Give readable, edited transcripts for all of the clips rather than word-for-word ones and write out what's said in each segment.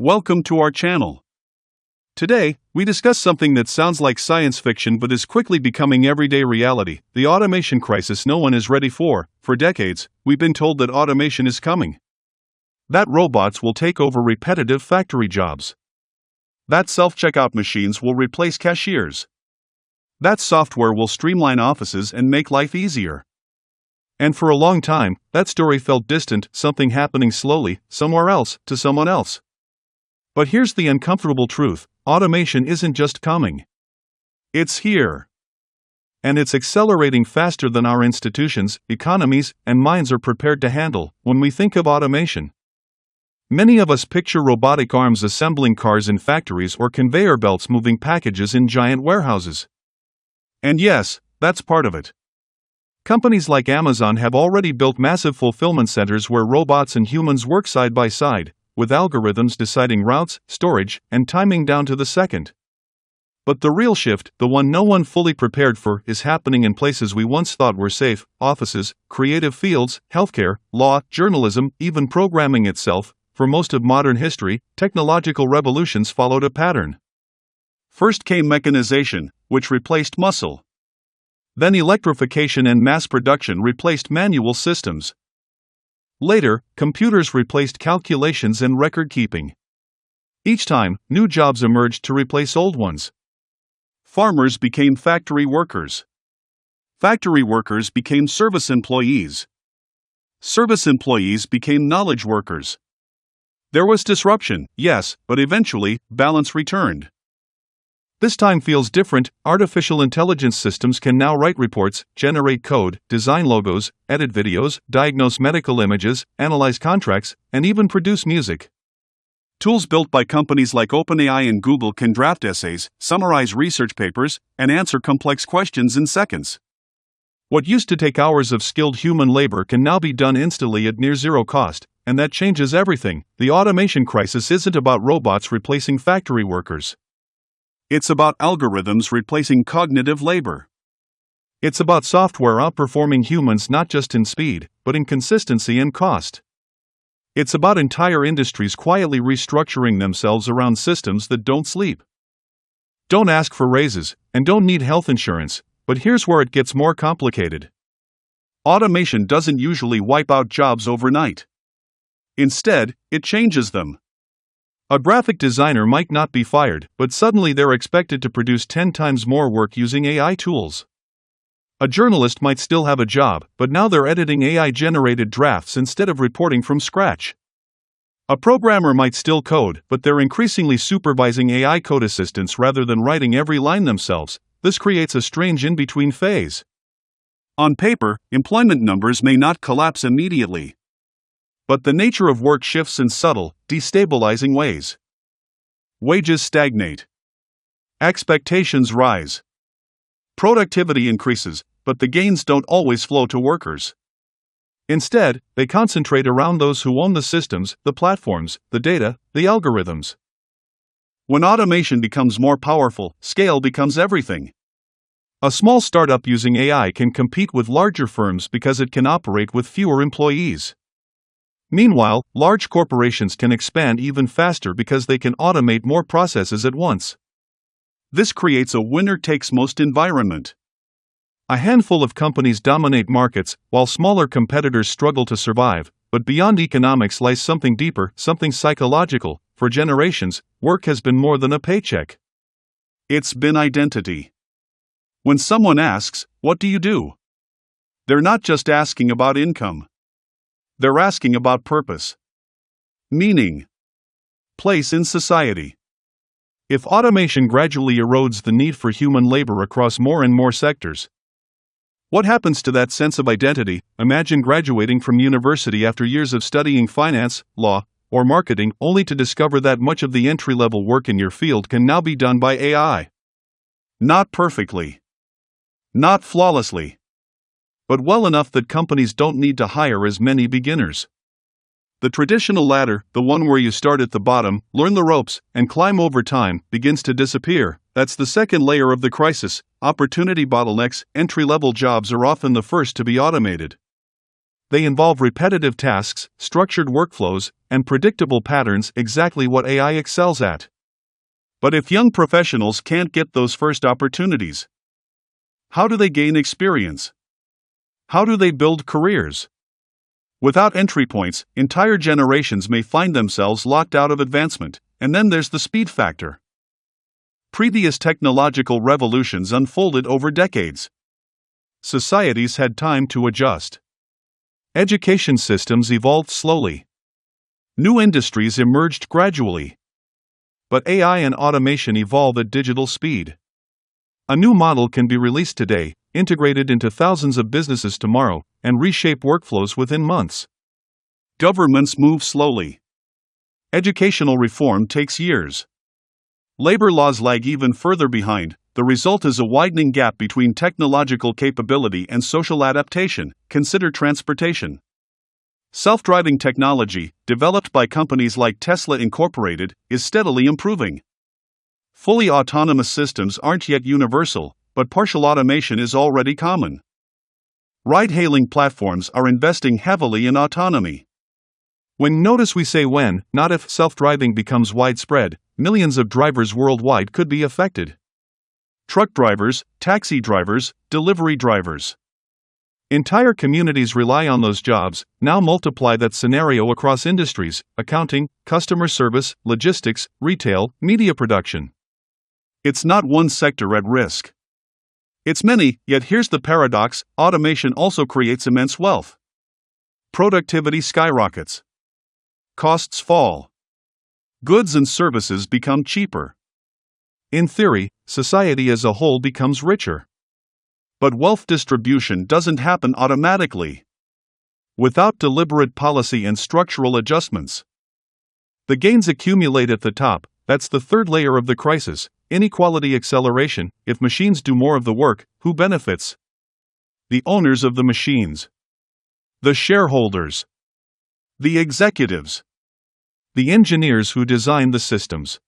Welcome to our channel. Today, we discuss something that sounds like science fiction but is quickly becoming everyday reality: the automation crisis no one is ready for. For decades, we've been told that automation is coming. That robots will take over repetitive factory jobs. That self-checkout machines will replace cashiers. That software will streamline offices and make life easier. And for a long time, that story felt distant, something happening slowly, somewhere else, to someone else. But here's the uncomfortable truth: automation isn't just coming. It's here. And it's accelerating faster than our institutions, economies, and minds are prepared to handle. When we think of automation, many of us picture robotic arms assembling cars in factories or conveyor belts moving packages in giant warehouses. And yes, that's part of it. Companies like Amazon have already built massive fulfillment centers where robots and humans work side by side, with algorithms deciding routes, storage, and timing down to the second. But the real shift, the one no one fully prepared for, is happening in places we once thought were safe: offices, creative fields, healthcare, law, journalism, even programming itself. For most of modern history, technological revolutions followed a pattern. First came mechanization, which replaced muscle. Then electrification and mass production replaced manual systems. Later, computers replaced calculations and record-keeping. Each time, new jobs emerged to replace old ones. Farmers became factory workers. Factory workers became service employees. Service employees became knowledge workers. There was disruption, yes, but eventually, balance returned. This time feels different. Artificial intelligence systems can now write reports, generate code, design logos, edit videos, diagnose medical images, analyze contracts, and even produce music. Tools built by companies like OpenAI and Google can draft essays, summarize research papers, and answer complex questions in seconds. What used to take hours of skilled human labor can now be done instantly at near zero cost, and that changes everything. The automation crisis isn't about robots replacing factory workers. It's about algorithms replacing cognitive labor. It's about software outperforming humans not just in speed, but in consistency and cost. It's about entire industries quietly restructuring themselves around systems that don't sleep, don't ask for raises, and don't need health insurance. But here's where it gets more complicated. Automation doesn't usually wipe out jobs overnight. Instead, it changes them. A graphic designer might not be fired, but suddenly they're expected to produce 10 times more work using AI tools. A journalist might still have a job, but now they're editing AI-generated drafts instead of reporting from scratch. A programmer might still code, but they're increasingly supervising AI code assistants rather than writing every line themselves. This creates a strange in-between phase. On paper, employment numbers may not collapse immediately. But the nature of work shifts in subtle, destabilizing ways. Wages stagnate. Expectations rise. Productivity increases, but the gains don't always flow to workers. Instead, they concentrate around those who own the systems, the platforms, the data, the algorithms. When automation becomes more powerful, scale becomes everything. A small startup using AI can compete with larger firms because it can operate with fewer employees. Meanwhile, large corporations can expand even faster because they can automate more processes at once. This creates a winner-takes-most environment. A handful of companies dominate markets, while smaller competitors struggle to survive. But beyond economics lies something deeper, something psychological. For generations, work has been more than a paycheck. It's been identity. When someone asks, "What do you do?" they're not just asking about income. They're asking about purpose, meaning, place in society. If automation gradually erodes the need for human labor across more and more sectors, what happens to that sense of identity? Imagine graduating from university after years of studying finance, law, or marketing, only to discover that much of the entry-level work in your field can now be done by AI. Not perfectly, not flawlessly, but well enough that companies don't need to hire as many beginners. The traditional ladder, the one where you start at the bottom, learn the ropes, and climb over time, begins to disappear. That's the second layer of the crisis. Opportunity bottlenecks. Entry-level jobs are often the first to be automated. They involve repetitive tasks, structured workflows, and predictable patterns, exactly what AI excels at. But if young professionals can't get those first opportunities, how do they gain experience? How do they build careers? Without entry points, entire generations may find themselves locked out of advancement, and then there's the speed factor. Previous technological revolutions unfolded over decades. Societies had time to adjust. Education systems evolved slowly. New industries emerged gradually. But AI and automation evolve at digital speed. A new model can be released today, integrated into thousands of businesses tomorrow, and reshape workflows within months. Governments move slowly. Educational reform takes years. Labor laws lag even further behind. The result is a widening gap between technological capability and social adaptation. Consider transportation. Self-driving technology, developed by companies like Tesla Incorporated, is steadily improving. Fully autonomous systems aren't yet universal, but partial automation is already common. Ride-hailing platforms are investing heavily in autonomy. Notice we say when, not if, self-driving becomes widespread, millions of drivers worldwide could be affected. Truck drivers, taxi drivers, delivery drivers. Entire communities rely on those jobs. Now multiply that scenario across industries: accounting, customer service, logistics, retail, media production. It's not one sector at risk. It's many, yet here's the paradox: automation also creates immense wealth. Productivity skyrockets. Costs fall. Goods and services become cheaper. In theory, society as a whole becomes richer. But wealth distribution doesn't happen automatically. Without deliberate policy and structural adjustments. The gains accumulate at the top. That's the third layer of the crisis: inequality acceleration. If machines do more of the work, who benefits? The owners of the machines. The shareholders. The executives. The engineers who design the systems.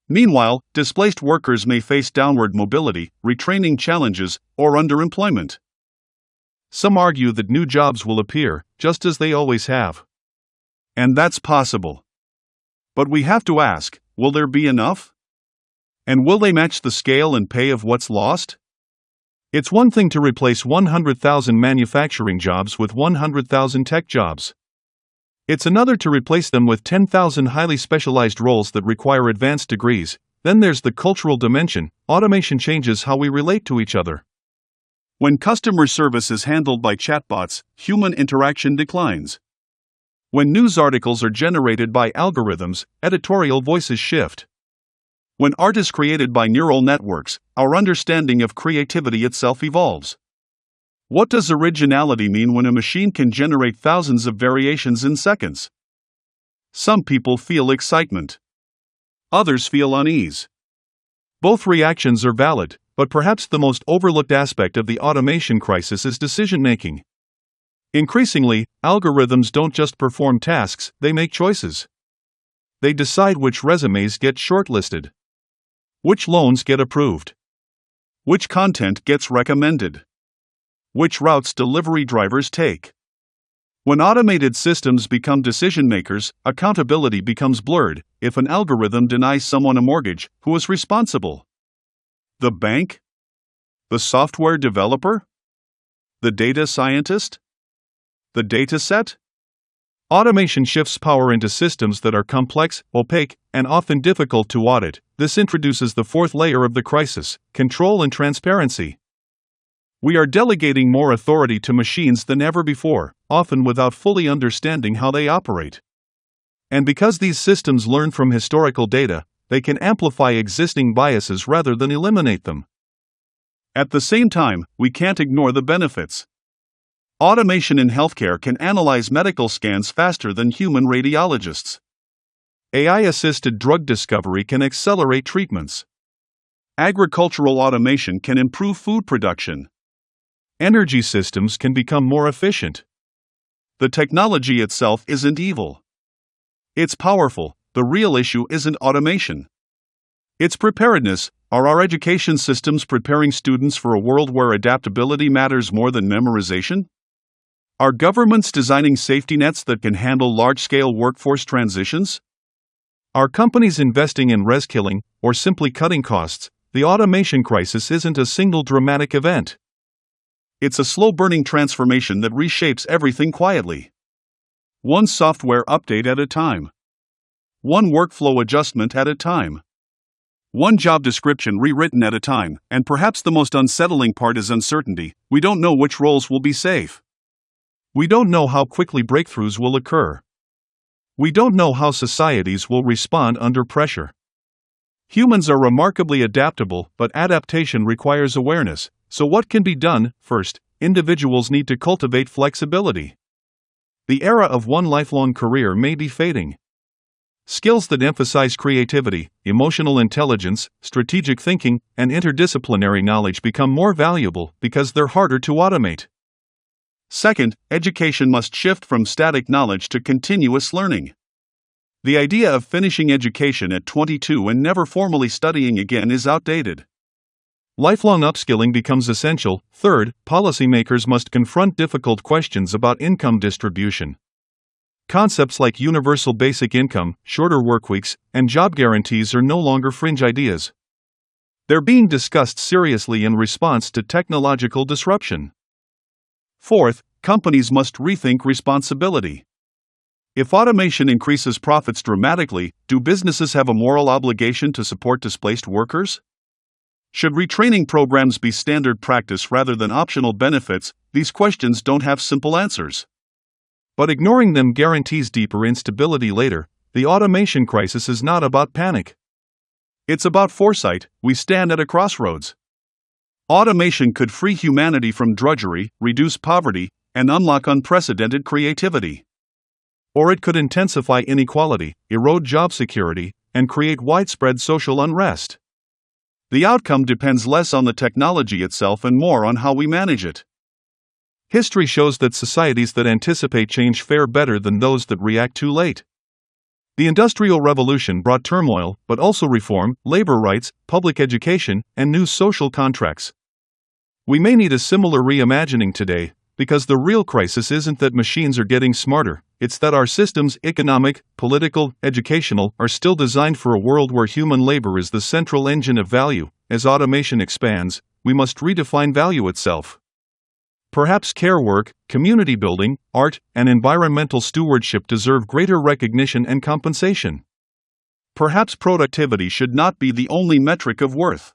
Meanwhile, displaced workers may face downward mobility, retraining challenges, or underemployment. Some argue that new jobs will appear, just as they always have. And that's possible. But we have to ask, will there be enough? And will they match the scale and pay of what's lost? It's one thing to replace 100,000 manufacturing jobs with 100,000 tech jobs. It's another to replace them with 10,000 highly specialized roles that require advanced degrees. Then there's the cultural dimension. Automation changes how we relate to each other. When customer service is handled by chatbots, human interaction declines. When news articles are generated by algorithms, editorial voices shift. When art is created by neural networks, our understanding of creativity itself evolves. What does originality mean when a machine can generate thousands of variations in seconds? Some people feel excitement. Others feel unease. Both reactions are valid, but perhaps the most overlooked aspect of the automation crisis is decision-making. Increasingly, algorithms don't just perform tasks, they make choices. They decide which resumes get shortlisted, which loans get approved, which content gets recommended, which routes delivery drivers take. When automated systems become decision makers, accountability becomes blurred. If an algorithm denies someone a mortgage, who is responsible? The bank? The software developer? The data scientist? The data set? Automation shifts power into systems that are complex, opaque, and often difficult to audit. This introduces the fourth layer of the crisis: control and transparency. We are delegating more authority to machines than ever before, often without fully understanding how they operate. And because these systems learn from historical data, they can amplify existing biases rather than eliminate them. At the same time, we can't ignore the benefits. Automation in healthcare can analyze medical scans faster than human radiologists. AI-assisted drug discovery can accelerate treatments. Agricultural automation can improve food production. Energy systems can become more efficient. The technology itself isn't evil. It's powerful. The real issue isn't automation. It's preparedness. Are our education systems preparing students for a world where adaptability matters more than memorization? Are governments designing safety nets that can handle large-scale workforce transitions? Are companies investing in reskilling, or simply cutting costs? The automation crisis isn't a single dramatic event. It's a slow-burning transformation that reshapes everything quietly. One software update at a time. One workflow adjustment at a time. One job description rewritten at a time, and perhaps the most unsettling part is uncertainty. We don't know which roles will be safe. We don't know how quickly breakthroughs will occur. We don't know how societies will respond under pressure. Humans are remarkably adaptable, but adaptation requires awareness. So what can be done? First, individuals need to cultivate flexibility. The era of one lifelong career may be fading. Skills that emphasize creativity, emotional intelligence, strategic thinking, and interdisciplinary knowledge become more valuable because they're harder to automate. Second, education must shift from static knowledge to continuous learning. The idea of finishing education at 22 and never formally studying again is outdated. Lifelong upskilling becomes essential. Third, policymakers must confront difficult questions about income distribution. Concepts like universal basic income, shorter workweeks, and job guarantees are no longer fringe ideas. They're being discussed seriously in response to technological disruption. Fourth, companies must rethink responsibility. If automation increases profits dramatically, do businesses have a moral obligation to support displaced workers? Should retraining programs be standard practice rather than optional benefits? These questions don't have simple answers. But ignoring them guarantees deeper instability later. The automation crisis is not about panic. It's about foresight. We stand at a crossroads. Automation could free humanity from drudgery, reduce poverty, and unlock unprecedented creativity. Or it could intensify inequality, erode job security, and create widespread social unrest. The outcome depends less on the technology itself and more on how we manage it. History shows that societies that anticipate change fare better than those that react too late. The Industrial Revolution brought turmoil, but also reform, labor rights, public education, and new social contracts. We may need a similar reimagining today, because the real crisis isn't that machines are getting smarter, it's that our systems, economic, political, educational, are still designed for a world where human labor is the central engine of value. As automation expands, we must redefine value itself. Perhaps care work, community building, art, and environmental stewardship deserve greater recognition and compensation. Perhaps productivity should not be the only metric of worth.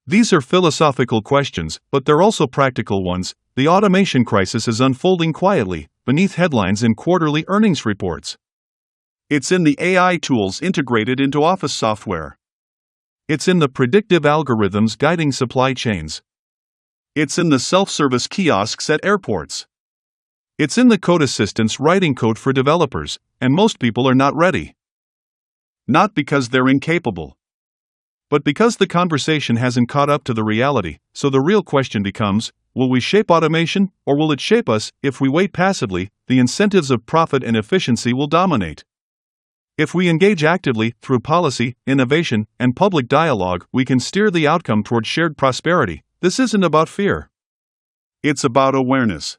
These are philosophical questions, but they're also practical ones. The automation crisis is unfolding quietly, beneath headlines in quarterly earnings reports. It's in the AI tools integrated into office software. It's in the predictive algorithms guiding supply chains. It's in the self-service kiosks at airports. It's in the code assistants writing code for developers, and most people are not ready. Not because they're incapable, but because the conversation hasn't caught up to the reality. So the real question becomes, will we shape automation, or will it shape us? If we wait passively, the incentives of profit and efficiency will dominate. If we engage actively, through policy, innovation, and public dialogue, we can steer the outcome toward shared prosperity. This isn't about fear. It's about awareness.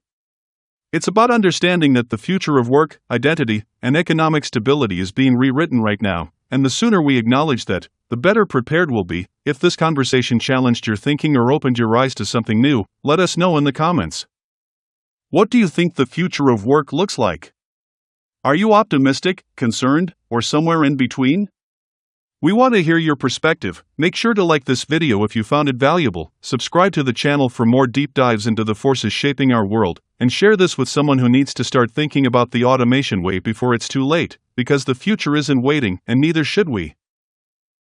It's about understanding that the future of work, identity, and economic stability is being rewritten right now, and the sooner we acknowledge that, the better prepared we'll be. If this conversation challenged your thinking or opened your eyes to something new, let us know in the comments. What do you think the future of work looks like? Are you optimistic, concerned, or somewhere in between? We want to hear your perspective. Make sure to like this video if you found it valuable, subscribe to the channel for more deep dives into the forces shaping our world, and share this with someone who needs to start thinking about the automation way before it's too late, because the future isn't waiting, and neither should we.